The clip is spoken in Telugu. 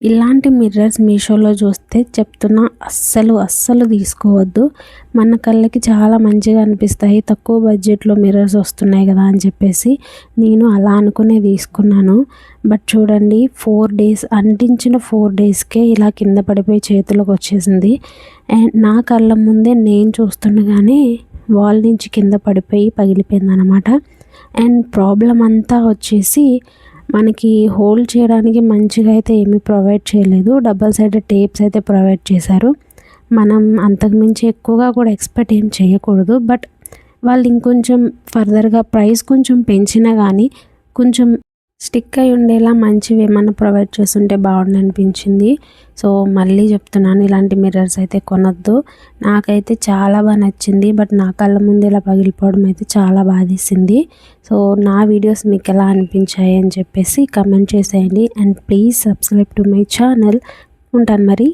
ఇలాంటి మిర్రర్స్ మీషోలో చూస్తే చెప్తున్నా అస్సలు తీసుకోవద్దు. మన కళ్ళకి చాలా మంచిగా అనిపిస్తాయి. తక్కువ బడ్జెట్‌లో మిర్రర్స్ వస్తున్నాయి కదా అని చెప్పేసి నేను అలా అనుకునే తీసుకున్నాను. బట్ చూడండి 4 డేస్ అంటించిన 4 డేస్‌కే ఇలా కింద పడిపోయి చేతులకు వచ్చేసింది. అండ్ నా కళ్ళ ముందే నేను చూస్తుండగానే వాల్ నుంచి కింద పడిపోయి పగిలిపోయిందనమాట. అండ్ ప్రాబ్లమ్ అంతా వచ్చేసి మనకి హోల్డ్ చేయడానికి మంచిగా అయితే ఏమీ ప్రొవైడ్ చేయలేదు. డబుల్ సైడెడ్ టేప్స్ అయితే ప్రొవైడ్ చేశారు. మనం అంతకుమించి ఎక్కువగా కూడా ఎక్స్‌పెక్ట్ ఏం చేయకూడదు. బట్ వాళ్ళు ఇంకొంచెం ఫర్దర్‌గా ప్రైస్ కొంచెం పెంచినా గానీ కొంచెం స్టిక్ అయి ఉండేలా మంచివేమన్నా ప్రొవైడ్ చేసుంటే బాగుండనిపించింది. సో మళ్ళీ చెప్తున్నాను, ఇలాంటి మిర్రర్స్ అయితే కొనొద్దు. నాకైతే చాలా నచ్చింది. బట్ నా కళ్ళ ముందు ఇలా పగిలిపోవడం అయితే చాలా బాధేసింది. సో నా వీడియోస్ మీకు ఎలా అనిపించాయి అని చెప్పేసి కమెంట్ చేసేయండి. And please subscribe to my channel. ఉంటాను మరి.